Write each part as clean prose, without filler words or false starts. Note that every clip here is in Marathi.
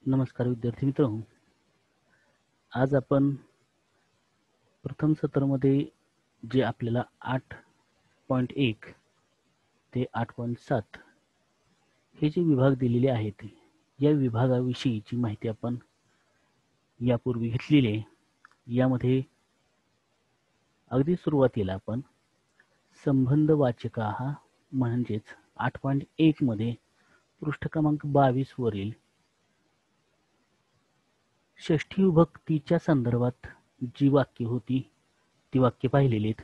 नमस्कार विद्यार्थी मित्रांनो, आज आपण प्रथम सत्रामध्ये जे आपल्याला 8.1 ते 8.7 हे जे विभाग दिलेले आहेत, या विभागाविषयीची माहिती आपण यापूर्वी घेतलेली आहे. यामध्ये अगदी सुरुवातीला आपण संबंधवाचक म्हणजेच 8.1 मध्ये पृष्ठ क्रमांक 22 वरील षष्ठी विभक्तीच्या संदर्भात जी वाक्य होती ती वाक्य पाहिलेली आहेत.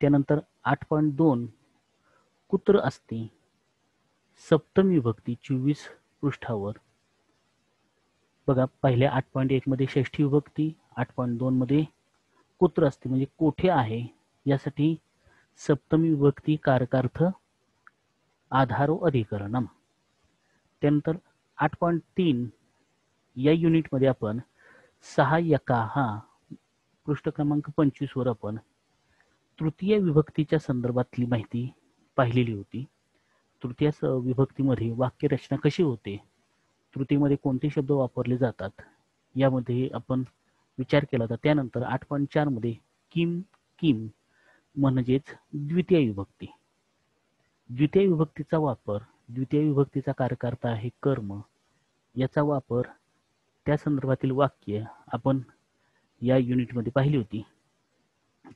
त्यानंतर 8.2 कुत्र असते सप्तमी विभक्ती 24 पृष्ठावर बघा. पहिल्या 8.1 मध्ये षष्ठी विभक्ती, 8.2 मध्ये कुत्र असते म्हणजे कोठे आहे यासाठी सप्तमी विभक्ती कारकार्थ आधारो अधिकरणम. त्यानंतर 8.3 या युनिट मध्ये आपण सहाय्यका पृष्ठ क्रमांक 25 वर आपण तृतीय विभक्तीच्या संदर्भातली माहिती पाहिलेली होती. तृतीय विभक्तीमध्ये वाक्यरचना कशी होते, तृतीयमध्ये कोणते शब्द वापरले जातात यामध्ये आपण विचार केला होता. त्यानंतर 8.4 मध्ये किम किम म्हणजेच द्वितीय विभक्ती. द्वितीय विभक्तीचा वापर, द्वितीय विभक्तीचा कारकार्थ आहे कर्म, याचा वापर त्या संदर्भातील वाक्य आपण या युनिटमध्ये पाहिली होती.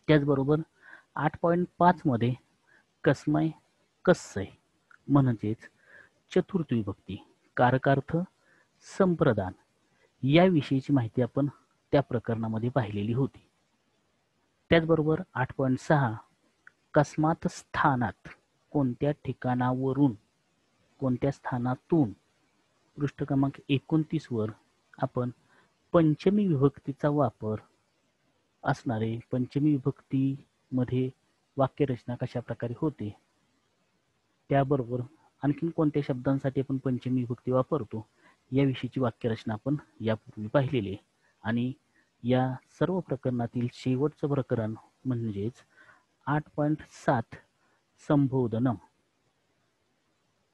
त्याचबरोबर 8.5 मध्ये कस्मय कस्सय म्हणजेच चतुर्थ विभक्ती कारकार्थ संप्रदान याविषयीची माहिती आपण त्या प्रकरणामध्ये पाहिलेली होती. त्याचबरोबर 8.6 कस्मात स्थानात कोणत्या ठिकाणावरून, कोणत्या स्थानातून पृष्ठ क्रमांक 29 वर आपण पंचमी विभक्तीचा वापर असणारे, पंचमी विभक्ती मध्ये वाक्यरचना कशा प्रकारे होते, त्याबरोबर आणखीन कोणत्या शब्दांसाठी आपण पंचमी विभक्ती वापरतो याविषयीची वाक्यरचना आपण यापूर्वी पाहिलेली आहे. आणि या सर्व प्रकरणातील शेवटचं प्रकरण म्हणजेच 8.7 संबोधनम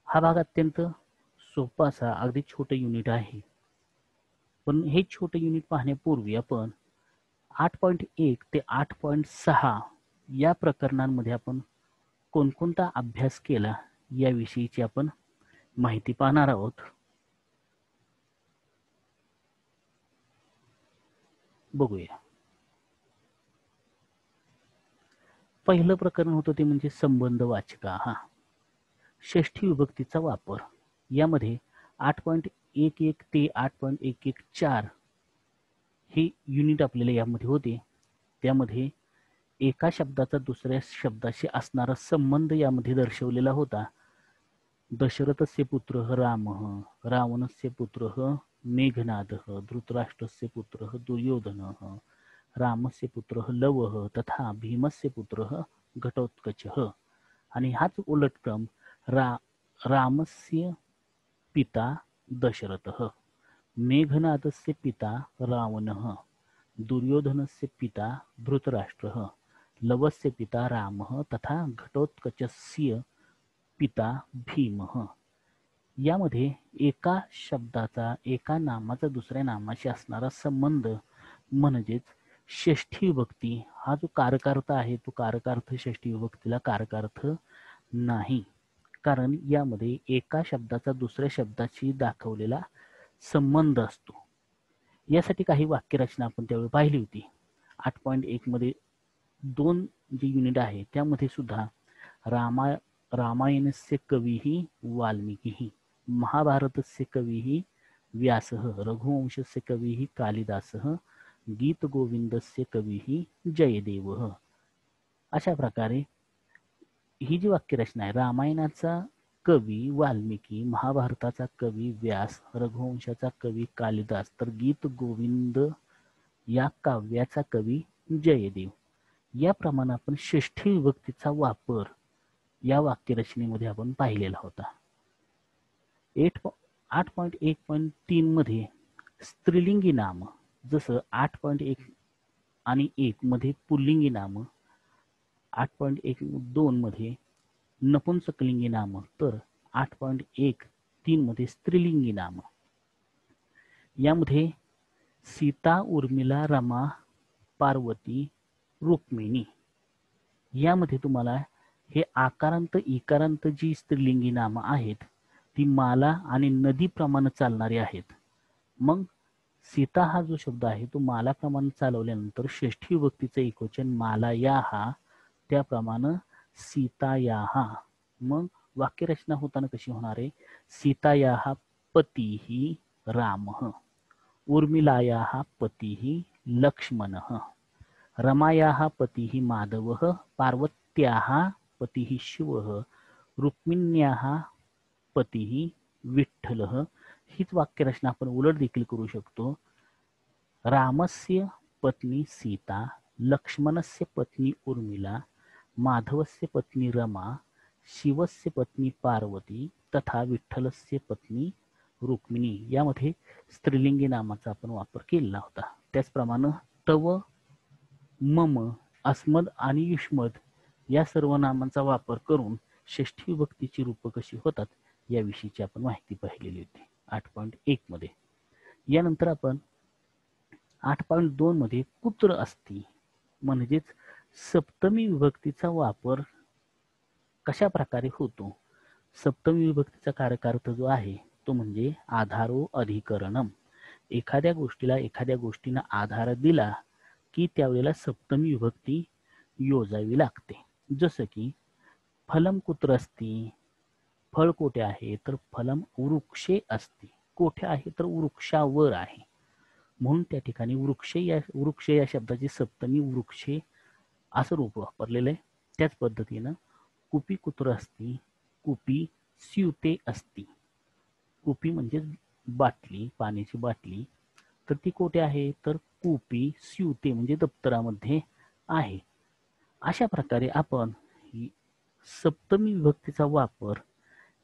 हा भाग अत्यंत सोपा असा अगदी छोटे युनिट आहे. पण हे छोटे युनिट पाहण्यापूर्वी आपण 8.1 ते 8.6 या प्रकरणांमध्ये आपण कोणकोणता अभ्यास केला याविषयीची आपण माहिती पाहणार आहोत. बघूया. पहिलं प्रकरण होतं ते म्हणजे संबंधवाचक षष्ठी विभक्तीचा वापर. यामध्ये 8.11 ते 8.114 हे युनिट आपल्याला यामध्ये होते. त्यामध्ये एका शब्दाचा दुसऱ्या शब्दाशी असणारा संबंध यामध्ये दर्शवलेला होता. दशरथस्य पुत्रः रामः, रावणस्य पुत्रः मेघनादः, धृतराष्ट्रस्य पुत्रः दुर्योधनः, रामस्य पुत्रः लवः तथा भीमस्य पुत्रः घटोत्कचः. आणि हाच उलटक्रम रामस्य पिता दशरथः, मेघनादस्य पिता रावणः, दुर्योधनस्य पिता धृतराष्ट्रः, लवस्य पिता रामः तथा घटोत्कचस्य पिता भीमः. यामध्ये एका शब्दाचा, एका नामाचा दुसऱ्या नामाशी असणारा संबंध म्हणजेच षष्ठी विभक्ती हा जो कारकार्थ आहे तो कारकार्थ षष्ठी विभक्तीला कारकार्थ नाही, कारण यामध्ये एका शब्दाचा दुसऱ्या शब्दाशी दाखवलेला संबंध असतो. यासाठी काही वाक्यरचना आपण त्यावेळी पाहिली होती. 8.1 मध्ये 2 जे युनिट आहे त्यामध्ये सुद्धा रामायणस्य कविः वाल्मीकिः, महाभारतस्य कविः व्यासः, रघुवंशस्य कविः कालिदासः, गीतगोविंदस्य कविः जयदेवः. अशा प्रकारे ही जी वाक्यरचना आहे, रामायणाचा कवी वाल्मिकी, महाभारताचा कवी व्यास, रघुवंशाचा कवी कालिदास, तर गीत गोविंद या काव्याचा कवी जयदेव, याप्रमाणे आपण षष्ठी विभक्तीचा वापर या वाक्यरचनेमध्ये आपण पाहिलेला होता. 8.1.3 मध्ये स्त्रीलिंगी नाम, जसं 8.1 आणि 1 मध्ये पुल्लिंगी नाम, 8.1.2 मध्ये नपुंसकलिंगी नाम, तर 8.1.3 मध्ये स्त्रीलिंगी नाम. यामध्ये सीता, उर्मिला, रमा, पार्वती, रुक्मिणी यामध्ये तुम्हाला हे आकारांत इकारांत जी स्त्रीलिंगी नामं आहेत ती माला आणि नदीप्रमाणे चालणारी आहेत. मग सीता हा जो शब्द आहे तो मालाप्रमाणे चालवल्यानंतर षष्ठी विभक्तीचं एकवचन मालायाहा, त्याप्रमाणे सीतायाहा. मग वाक्यरचना होताना कशी होणार आहे? सीतायाहा पतीही रामः, उर्मिलायाः पतीः लक्ष्मणः, रमायाः पतीः माधवः, पार्वत्याः पतीः शिवः, रुक्मिण्याः पतीः विठ्ठलः. हीच वाक्यरचना आपण उलट देखील करू शकतो. रामस्य पत्नी सीता, लक्ष्मणस्य पत्नी उर्मिला, माधवस्य पत्नी रमा, शिवस्य पत्नी पार्वती तथा विठ्ठलस्य पत्नी रुक्मिणी. यामध्ये स्त्रीलिंगी नामाचा आपण वापर केलेला होता. त्याचप्रमाणे तव, मम, अस्मद आणि युष्मद या सर्व नामांचा वापर करून षष्ठी विभक्तीची रूप कशी होतात याविषयीची आपण माहिती पाहिलेली होती 8.1 मध्ये. यानंतर आपण 8.2 मध्ये कुत्र अस्ति म्हणजेच सप्तमी विभक्तीचा वापर कशा प्रकारे होतो. सप्तमी विभक्तीचा कारकार्थ जो आहे तो म्हणजे आधारो अधिकरणम. एखाद्या गोष्टीला एखाद्या गोष्टीने आधार दिला की त्यावेळेला सप्तमी विभक्ती योजावी लागते. जसं की फलम कुत्र अस्ति, फळ कोठे आहे तर फलम वृक्षे अस्ति, कोठे आहे तर वृक्षावर आहे. म्हणून त्या ठिकाणी वृक्ष या शब्दाची सप्तमी वृक्षे असं रूप वापरलेलं आहे. त्याच पद्धतीनं कुपी कुत्र अस्ति, कुपी स्यूते अस्ति. कुपी म्हणजे बाटली, पाण्याची बाटली, तर ती कोठे आहे तर कुपी स्यूते म्हणजे दप्तरामध्ये आहे. अशा प्रकारे आपण सप्तमी विभक्तीचा वापर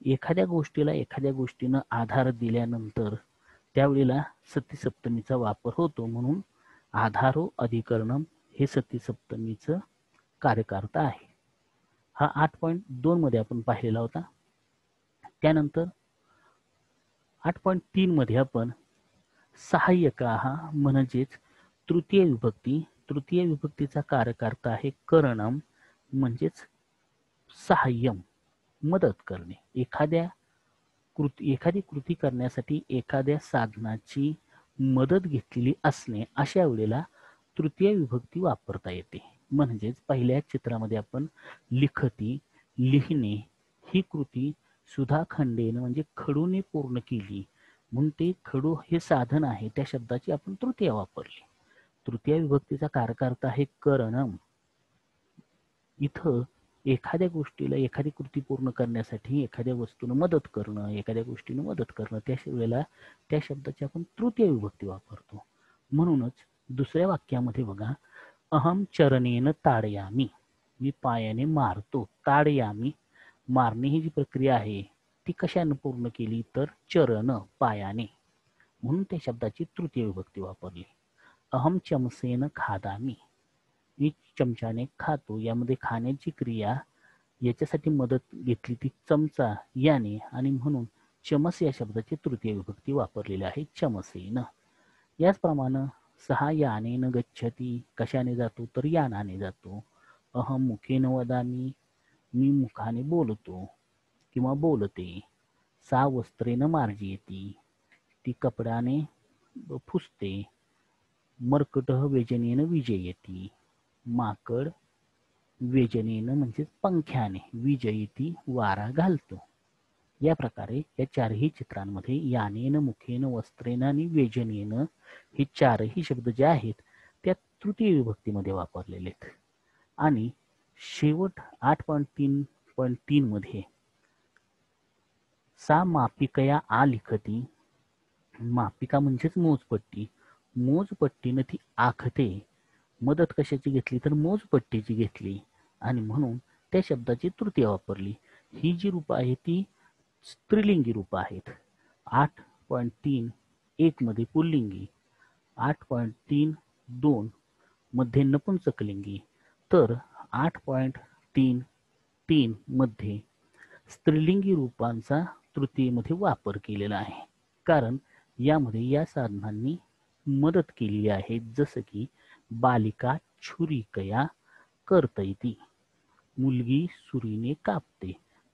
एखाद्या गोष्टीला एखाद्या गोष्टीनं आधार दिल्यानंतर त्यावेळेला सती सप्तमीचा वापर होतो. म्हणून आधारो अधिकरणम हे सती सप्तमीचं कार्यकार्थ आहे. हा 8.2 मध्ये आपण पाहिलेला होता. त्यानंतर 8.3 मध्ये आपण सहाय्यकाः म्हणजेच तृतीय विभक्ती. तृतीय विभक्तीचा कारकार्थ आहे करणम म्हणजेच सहाय्यम, मदत करणे. एखादी कृती करण्यासाठी एखाद्या साधनाची मदत घेतलेली असणे अशा वेळेला तृतीय विभक्ती वापरता येते. म्हणजेच पहिल्या चित्रामध्ये आपण लिखती, लिहिणे ही कृती सुधाखंडेने म्हणजे खडूने पूर्ण केली म्हणून ते खडू हे साधन आहे त्या शब्दाची आपण तृतीय वापरली. तृतीय विभक्तीचा कारकार्थ आहे करणम. इथं एखाद्या गोष्टीला एखादी कृती पूर्ण करण्यासाठी एखाद्या वस्तूने मदत करणं, एखाद्या गोष्टीने मदत करणं, त्या वेळेला त्या शब्दाची आपण तृतीय विभक्ती वापरतो. म्हणूनच दुसऱ्या वाक्यामध्ये बघा, अहम चरणेन ताडयामी, मी पायाने मारतो. ताडयामी मारणे ही जी प्रक्रिया आहे ती कशाने पूर्ण केली तर चरण, पायाने, म्हणून त्या शब्दाची तृतीय विभक्ती वापरली. अहम चमसेन खादामी, मी चमच्याने खातो. यामध्ये खाण्याची क्रिया याच्यासाठी मदत घेतली ती चमचा याने आणि म्हणून चमस या शब्दाची तृतीय विभक्ती वापरलेली आहे चमसेन. याचप्रमाणे सहा यानेन गच्छती, कशाने जातो तर यानाने जातो. अहम मुखेन वदामी, मी मुखाने बोलतो किंवा बोलते. सा वस्त्रेन मार्जयती, ती कपड्याने पुसते. मर्कटः व्यजनेन विजयती, माकड व्यजनेन म्हणजे पंख्याने, विजयती वारा घालतो. या प्रकारे या चारही चित्रांमध्ये यानेन, मुखेन, वस्त्रेन आणि व्यजनेन हे चारही शब्द जे आहेत त्या तृतीय विभक्तीमध्ये वापरलेले आहेत. आणि शेवट 8.3.3 मध्ये सा मापिकया आ लिखती, मापिका म्हणजेच मोजपट्टी, मोजपट्टीनं ती आखते. मदत कशाची घेतली तर मोजपट्टीची घेतली आणि म्हणून त्या शब्दाची तृतीय वापरली. ही जी रूप आहे ती स्त्रीलिंगी रूप आहेत. 8.3.1 मध्ये पुल्लिंगी, 8.3.2 मध्ये नपुंसकलिंगी, तर 8.3.3 मध्ये स्त्रीलिंगी रूपांचा तृतीयेमध्ये वापर केलेला आहे. कारण यामध्ये या साधनांनी मदत केलेली आहे, जसं की बालिका छुरिकया कर्तयती, मुलगी सुरीने कापते.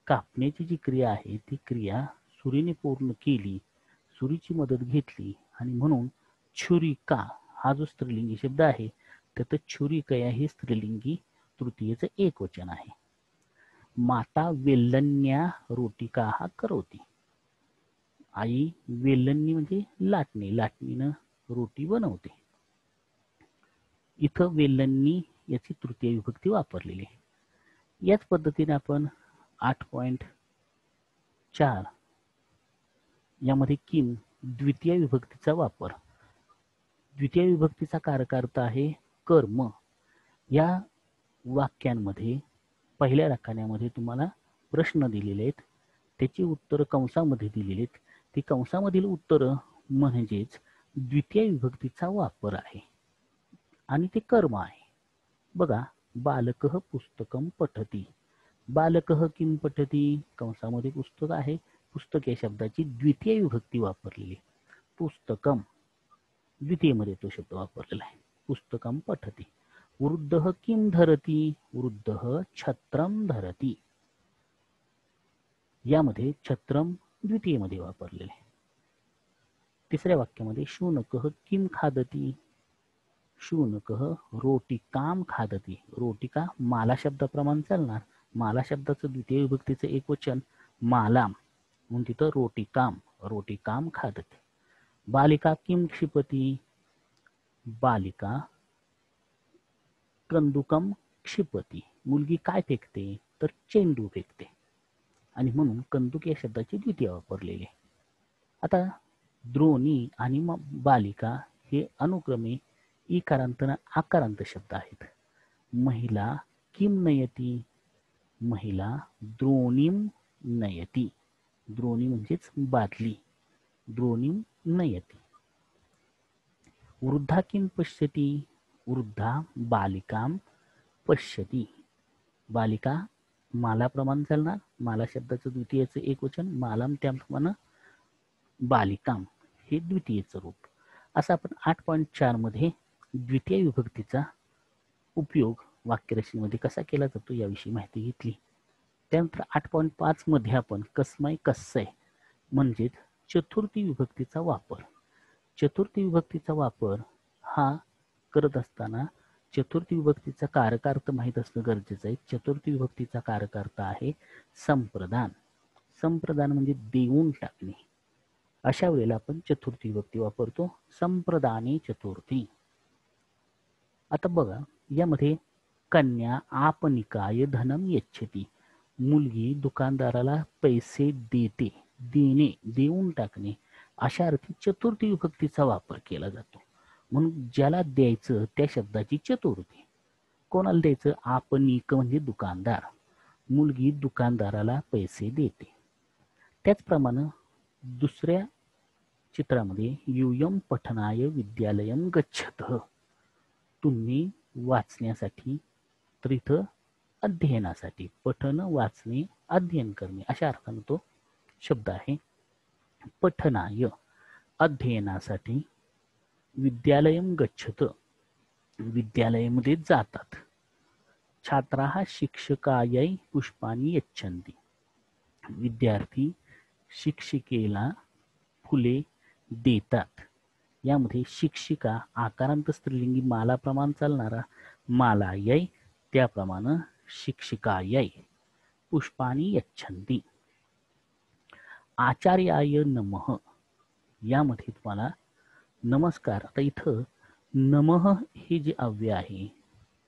कापण्याची जी क्रिया आहे ती क्रिया सुरीने पूर्ण केली, सुरीची मदत घेतली आणि म्हणून छुरिका हा जो स्त्रीलिंगी शब्द आहे त्यात छुरिकया हे स्त्रीलिंगी तृतीयेचं एकवचन आहे. माता वेल्लन्या रोटिका हा करवती, आई वेल्लन्नी म्हणजे लाटणे, लाटणीनं रोटी बनवते. इथं वेल्लन्नी याची तृतीय विभक्ती वापरलेली आहे. याच पद्धतीने आपण 8.4 यामध्ये किम द्वितीय विभक्तीचा वापर. द्वितीय विभक्तीचा कारक आहे कर्म. या वाक्यांमध्ये पहिल्या रकान्यामध्ये तुम्हाला प्रश्न दिलेले आहेत, त्याची उत्तर कंसामध्ये दिलेली आहेत. ती कंसामधील उत्तर म्हणजेच द्वितीय विभक्तीचा वापर आहे आणि ते कर्म आहे. बघा, बालकः पुस्तकं पठती, बालकः किम पठती, कंसामध्ये पुस्तक आहे, पुस्तक या शब्दाची द्वितीय विभक्ती वापरलेली. पुस्तकम द्वितीयमध्ये तो शब्द वापरलेला आहे. पुस्तकम पठती. वृद्धः किम धरती, वृद्धः छत्रम धरती, यामध्ये छत्रम द्वितीयमध्ये वापरलेले आहे. तिसऱ्या वाक्यामध्ये शुनकः किम खादती, शुनकः रोटिकाम खादती, रोटिका माला शब्दाप्रमाणे चालणार, माला शब्दाचं द्वितीय विभक्तीचं एकवचन मालाम, म्हणून तिथं रोटिकाम, रोटिकाम खादती. बालिका किम क्षिपती, बालिका कंदुकम क्षिपती, मुलगी काय फेकते तर चेंडू फेकते आणि म्हणून कंदुक या शब्दाची द्वितीय वापरलेली आहे. आता द्रोणी आणि बालिका हे अनुक्रमे इकारांत आणि आकारांत शब्द आहेत. महिला किम नयती, महिला द्रोणीम नयती, द्रोणी म्हणजेच बादली, द्रोणीम नयती. वृद्धा किम पश्यती, वृद्धा बालिकाम पश्यती, बालिका मालाप्रमाणे चालणार, माला शब्दाचं द्वितीयचं एकवचन मालाम, त्याप्रमाणे बालिकाम हे द्वितीयचं रूप. असं आपण 8.4 मध्ये द्वितीय विभक्तीचा उपयोग वाक्यरचनेमध्ये कसा केला जातो याविषयी माहिती घेतली. त्यानंतर 8.5 मध्ये आपण कस्मय कस्सय म्हणजेच चतुर्थी विभक्तीचा वापर. चतुर्थी विभक्तीचा वापर हा करत असताना चतुर्थी विभक्तीचा कारकार्थ माहीत असणं गरजेचं आहे. चतुर्थी विभक्तीचा कारकार्थ आहे संप्रदान. संप्रदान म्हणजे देऊन टाकणे. अशा वेळेला आपण चतुर्थी विभक्ती वापरतो, संप्रदाने चतुर्थी. आता बघा, यामध्ये कन्या आपनिकाय धनम यच्छती, मुलगी दुकानदाराला पैसे देते, देणे देऊन टाकणे, अशा अर्थी चतुर्थी विभक्तीचा वापर केला जातो. म्हणून ज्याला द्यायचं त्या शब्दाची चतुर्थी. कोणाला द्यायचं, आपनिक म्हणजे दुकानदार, मुलगी दुकानदाराला पैसे देते. त्याचप्रमाणे दुसऱ्या चित्रामध्ये यूयम पठनाय विद्यालयम गच्छतः, तुम्ही वाचण्यासाठी, तर इथं अध्ययनासाठी, पठन वाचणे अध्ययन करणे अशा अर्थाने तो शब्द आहे. पठनाय अध्ययनासाठी, विद्यालयम गच्छत विद्यालयामध्ये जातात. छात्राः शिक्षकायै पुष्पाणि यच्छन्ति, विद्यार्थी शिक्षिकेला फुले देतात. यामध्ये शिक्षिका आकारांत स्त्रीलिंगी मालाप्रमाणे चालणारा मालायै, त्याप्रमाणे शिक्षिकायै. पुष्पाणि यच्छन्ति. आचार्याय नमः, यामध्ये तुम्हाला नमस्कार, आता इथं नमः हे जे अव्यय आहे,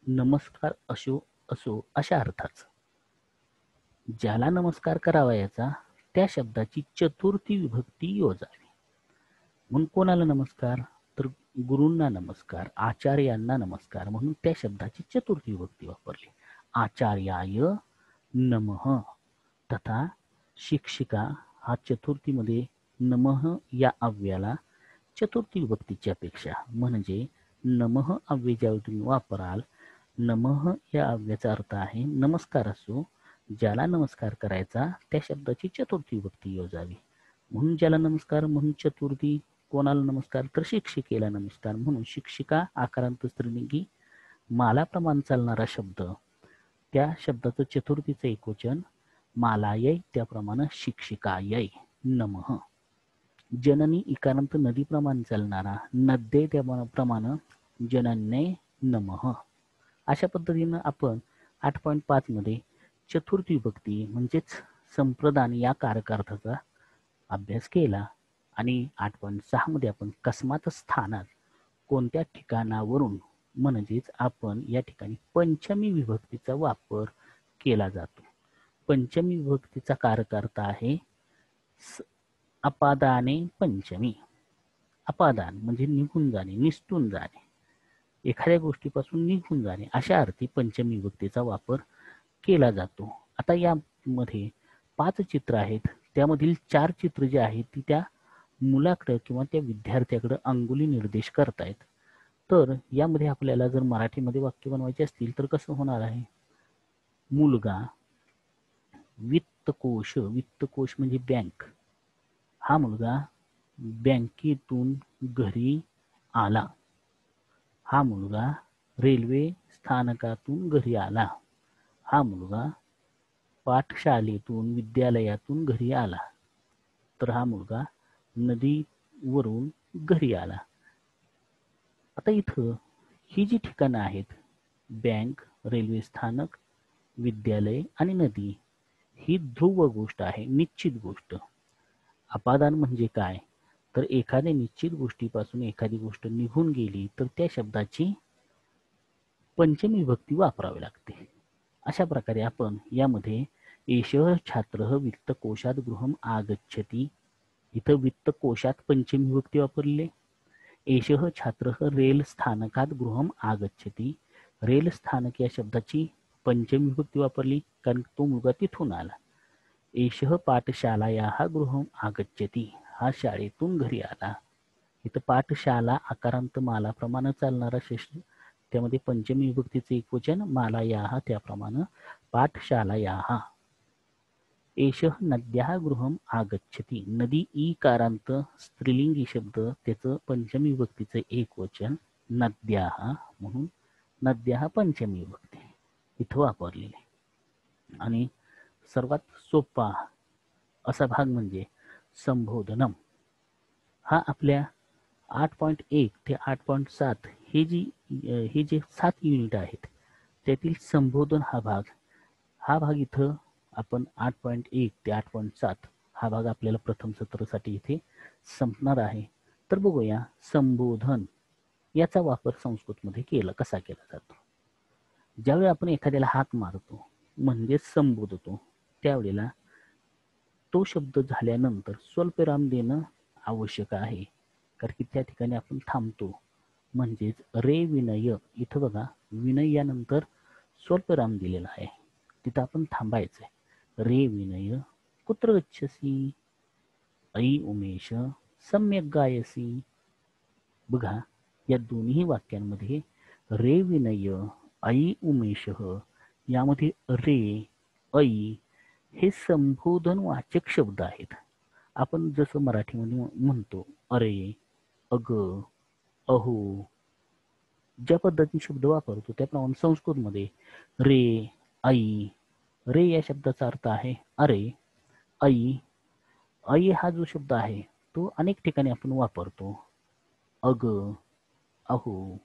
नमस्कार असो असो अशा अर्थाचं, ज्याला नमस्कार करावयाचा त्या शब्दाची चतुर्थी विभक्ती योजावी. म्हणून कोणाला नमस्कार तर गुरूंना नमस्कार, आचार्यांना नमस्कार, म्हणून त्या शब्दाची चतुर्थी विभक्ती वापरली. आचार्याय नमः. तथा शिक्षिका हा चतुर्थीमध्ये नमः या अव्ययाला चतुर्थी विभक्तीची अपेक्षा, म्हणजे नमः अव्यय ज्यावेळी तुम्ही वापराल, नमः या अव्ययाचा अर्थ आहे नमस्कार असो, ज्याला नमस्कार करायचा त्या शब्दाची चतुर्थी विभक्ती योजावी. म्हणून ज्याला नमस्कार म्हणून चतुर्थी, कोणाला नमस्कार, तर शिक्षिकेला नमस्कार. म्हणून शिक्षिका आकारांत स्त्रीलिंगी मालाप्रमाणे चालणारा शब्द, त्या शब्दाचं चतुर्थीचं एकवचन मालायै, त्याप्रमाणे शिक्षिकायै नमः. जननी इकारांत नदीप्रमाणे चालणारा नद्ये, त्याप्रमाणे जनन्यै नमः. अशा पद्धतीनं आपण 8.5 मध्ये चतुर्थी विभक्ती म्हणजेच संप्रदान या कारकार्थाचा अभ्यास केला. आणि 8.6 मध्ये आपण कस्मात स्थानात, कोणत्या ठिकाणावरून, म्हणजेच आपण या ठिकाणी पंचमी विभक्तीचा वापर केला जातो. पंचमी विभक्तीचा कारकार्थ आहे अपादाने पंचमी. अपादान म्हणजे निघून जाणे, निसटून जाणे, एखाद्या गोष्टीपासून निघून जाणे, अशा अर्थी पंचमी विभक्तीचा वापर केला जातो. आता यामध्ये 5 चित्र आहेत. त्यामधील 4 चित्र जे आहेत ती त्या मुलाकडे किंवा त्या विद्यार्थ्याकडे अंगुली निर्देश करतायत. तर यामध्ये आपल्याला जर मराठीमध्ये वाक्य बनवायचे असतील तर कसं होणार आहे? मुलगा वित्तकोश, वित्तकोश म्हणजे बँक, हा मुलगा बँकेतून घरी आला. हा मुलगा रेल्वे स्थानकातून घरी आला. हा मुलगा पाठशालेतून, विद्यालयातून घरी आला. तर हा मुलगा नदीवरून घरी आला. आता इथं ही जी ठिकाणं आहेत, बँक, रेल्वे स्थानक, विद्यालय आणि नदी, ही ध्रुव गोष्ट आहे, निश्चित गोष्ट. अपादान म्हणजे काय? तर एखाद्या निश्चित गोष्टीपासून एखादी गोष्ट निघून गेली तर त्या शब्दाची पंचमी विभक्ती वापरावी लागते. अशा प्रकारे आपण यामध्ये एषः छात्रः वित्तकोशात गृहम आगच्छति, इथं वित्तकोशात पंचमी विभक्ती वापरली. एषः छात्रः रेल स्थानकात गृहम आगच्छति, रेल स्थानक या शब्दाची पंचमी विभक्ती वापरली कारण तो मुलगा तिथून आला. एषः पाठशालायाः गृहम आगच्छति, हा शाळेतून घरी आला. इथं पाठशाला आकारांत मालाप्रमाणे चालणारा शेष, त्यामध्ये पंचमी विभक्तीचे एकवचन मालायाः, त्याप्रमाणे पाठशालायाः. एषः नद्याः गृहम आगच्छति, नदी ईकारांत स्त्रीलिंगी शब्द, त्याचं पंचमी विभक्तीचे एकवचन नद्याः, म्हणून नद्याः पंचमी विभक्ती इथं वापरलेली. आणि सर्वात सोपा असा भाग म्हणजे संबोधनम. हा आपल्या 8.1 ते 8.7 हे जे 7 युनिट आहेत त्यातील संबोधन हा भाग इथं आपण 8.1 ते 8.7 हा भाग आपल्याला प्रथम सत्रासाठी इथे संपणार आहे. तर बघूया संबोधन याचा वापर संस्कृतमध्ये कसा केला जातो. ज्यावेळी आपण एखाद्याला हाक मारतो म्हणजे संबोधतो, त्यावेळेला तो शब्द झाल्यानंतर स्वल्पविराम देणं आवश्यक आहे. कारण की त्या ठिकाणी आपण थांबतो. म्हणजेच रे विनय, इथं बघा विनय यानंतर स्वल्पविराम दिलेला आहे, तिथं आपण थांबायचं आहे. रे विनय कुत्र गच्छसी, ऐ उमेश सम्यक गायसी. बघा या दोन्ही वाक्यांमध्ये रे विनय, ऐ उमेश यामध्ये रे, ऐ हे संबोधन वाचक शब्द आहेत. आपण जसं मराठीमध्ये म्हणतो अरे, अग, अहो, ज्या पद्धतीने शब्द वापरतो त्याप्रमाणे संस्कृतमध्ये रे, आई, रे या शब्दाचा अर्थ आहे अरे. आई, आई हा जो शब्द आहे तो अनेक ठिकाणी आपण वापरतो. अग, अहो,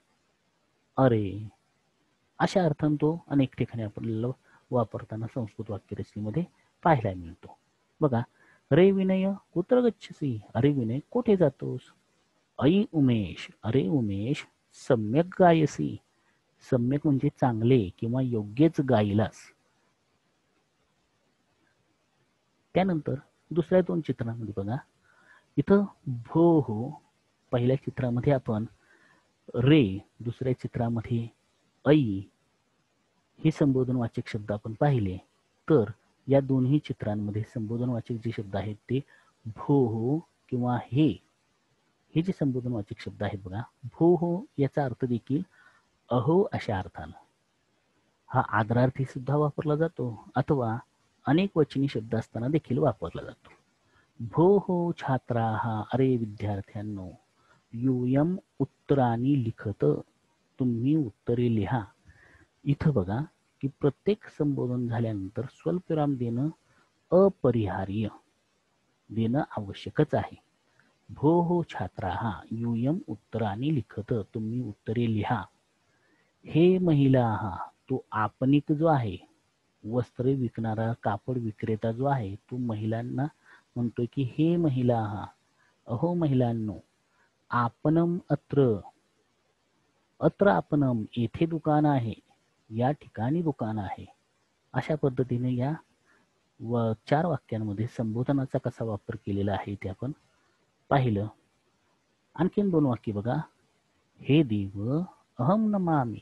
अरे अशा अर्थाने तो अनेक ठिकाणी आपल्याला वापरताना संस्कृत वाक्यरचनेमध्ये पाहायला मिळतो. बघा रे विनय कुत्र गच्छसी, अरे विनय कुठे जातोस. ऐ उमेश, अरे उमेश सम्यक गायसी, सम्यक म्हणजे चांगले किंवा योग्यच गायलास. त्यानंतर दुसऱ्या 2 चित्रांमध्ये बघा, इथं भो हो, पहिल्या चित्रामध्ये आपण रे, दुसऱ्या चित्रामध्ये ऐ हे संबोधनवाचक शब्द आपण पाहिले. तर या दोन्ही चित्रांमध्ये संबोधनवाचक जे शब्द आहेत ते भो हो किंवा हे जे संबोधनवाचक शब्द आहेत बघा. भो हो याचा अर्थ देखील अहो अशा अर्थानं, हा आदरार्थी सुद्धा वापरला जातो अथवा अनेक वचनी शब्द असताना देखील वापरला जातो. भो छात्राः, अरे विद्यार्थ्यांनो, यूयम उत्तराणी लिखत, तुम्ही उत्तरे लिहा. इथं बघा की प्रत्येक संबोधन झाल्यानंतर स्वल्पविराम देणं अपरिहार्य, देणं आवश्यकच आहे. भो छात्राः, यूयम उत्तराणी लिखत, तुम्ही उत्तरे लिहा. हे महिलाः, तो आपणिक जो आहे, वस्त्रे विकणारा कापड विक्रेता जो आहे, तो महिलांना म्हणतोय की हे महिलाः, अहो महिलांनो, आपणम अत्र, अत्र आपणम, येथे दुकान आहे, या ठिकाणी दुकान आहे. अशा पद्धतीने या 4 वाक्यांमध्ये संबोधनाचा कसा वापर केलेला आहे ते आपण पाहिलं. आणखीन 2 वाक्य बघा. हे देव अहम नमामि.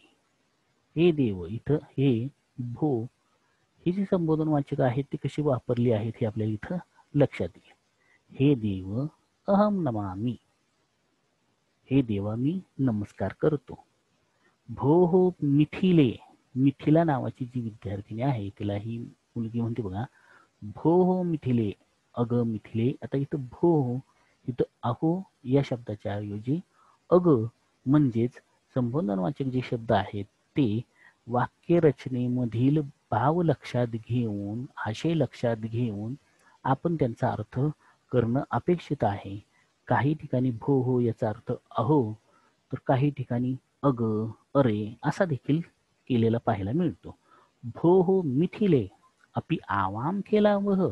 हे देव, इथं हे भो ही जी संबोधन वाचक आहेत ती कशी वापरली आहेत हे आपल्याला इथं लक्षात येईल. हे देव अहम नमामि, हे देवा मी नमस्कार करतो. भो मिथिले, मिथिला नावाची जी विद्यार्थिनी आहे तिला ही मुलगी म्हणते बघा, भो मिथिले, अग मिथिले. आता इथं भो, इथं अहो या शब्दाच्या ऐवजी अग म्हणजेच संबोधनवाचक जे शब्द आहेत ते वाक्यरचनेमधील भाव लक्षात घेऊन, आशय लक्षात घेऊन आपण त्यांचा अर्थ करणं अपेक्षित आहे. काही ठिकाणी भो हो याचा अर्थ अहो, तर काही ठिकाणी अग, अरे असा देखील केलेला पाहायला मिळतो. भो हो मिथिले अपि आवाम केला वह.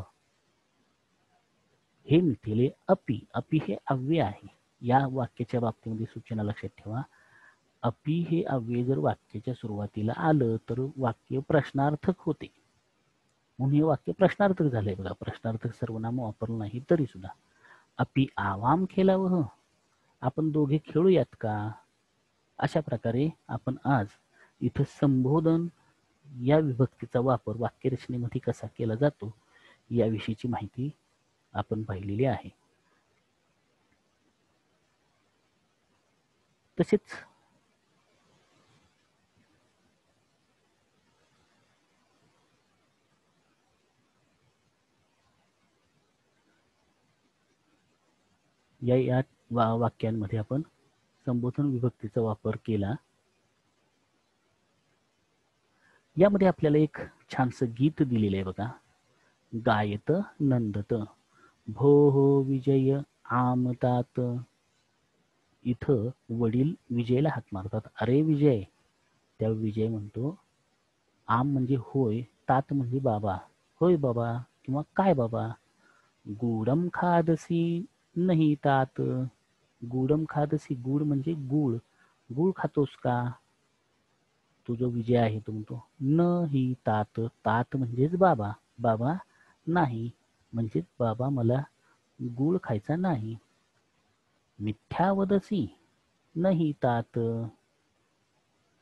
हे मिथिले अपि, अपि हे अव्यय आहे. या वाक्याच्या बाबतीमध्ये सूचना लक्षात ठेवा. अपि हे अव्यय जर वाक्याच्या सुरुवातीला आलं तर वाक्य प्रश्नार्थक होते, म्हणून हे वाक्य प्रश्नार्थक झालंय बघा. प्रश्नार्थक सर्वनाम वापरलं नाही तरी सुद्धा. अपि आवाम केला वह, आपण दोघे खेळूयात का. अशा प्रकारे आपण आज इथं संबोधन या विभक्तीचा वापर वाक्यरचनेमध्ये कसा केला जातो याविषयीची माहिती आपण पाहिलेली आहे. तसेच या वाक्यांमध्ये आपण संबोधन विभक्तीचा वापर केला. यामध्ये आपल्याला एक छानसं गीत दिलेलं आहे बघा. गायत नंदत भो हो विजय आमतात. इथं वडील विजयला हाक मारतात, अरे विजय. त्या विजय म्हणतो, आम म्हणजे होय, तात म्हणजे बाबा, होय बाबा किंवा काय बाबा. गुडम खादसी नाही तात. गुडम खादसी, गुड म्हणजे गुळ, गुळ खातोस का. तो जो विजय आहे तो म्हणतो नाही तात, तात म्हणजेच बाबा, बाबा नाही म्हणजेच बाबा मला गुळ खायचा नाही. मिथ्यावदसी नाही तात,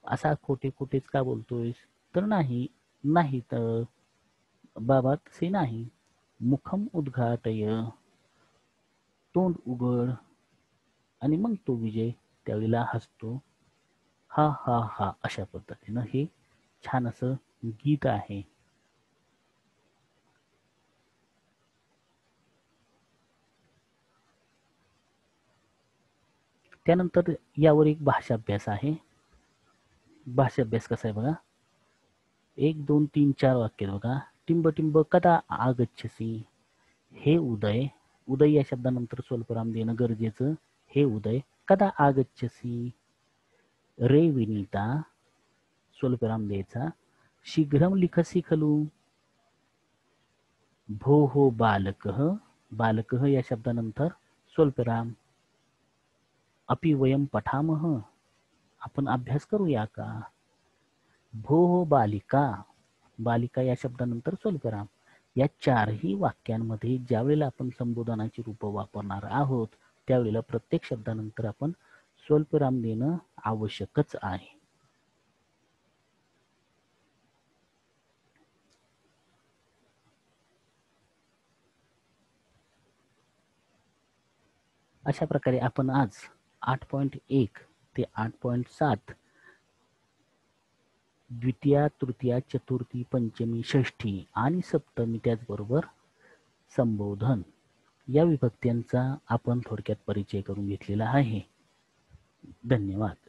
असा खोटे खोटेच का बोलतोयस, तर नाही, नाही तर बाबा तसे नाही. मुखम उद्घाटय, तोंड उघड. आणि मग तो विजय त्यावेळेला हसतो, हा हा हा. अशा पद्धतीनं हे छान असं गीत आहे. त्यानंतर यावर एक भाषा अभ्यास आहे. भाषा अभ्यास कसा आहे बघा. 1 2 3 4 वाक्य बघा. टिंब टिंब कदा आगच्छसी. हे उदय, उदय या शब्दानंतर स्वल्पविराम देणं गरजेचं. हे उदय कदा आगच्छसी. रे विनीता, स्वल्पविराम द्यायचा. शीघ्रम लिखसी खलू. भो हो बालकः, बालकः या शब्दानंतर स्वल्पविराम. अपि वयम पठामः, आपण अभ्यास करूया का. भो हो बालिका, बालिका या शब्दानंतर स्वल्पविराम. या 4ही वाक्यांमध्ये ज्यावेळेला आपण संबोधनाची रूप वापरणार आहोत त्यावेळेला प्रत्येक शब्दानंतर आपण स्वल्पविराम देणं आवश्यकच आहे. अशा प्रकारे आपण आज 8.1 ते 8.7 द्वितीया, तृतीया, चतुर्थी, पंचमी, षष्ठी आणि सप्तमी, त्याचबरोबर संबोधन या विभक्त्यांचा आपण थोडक्यात परिचय करून घेतलेला आहे. धन्यवाद.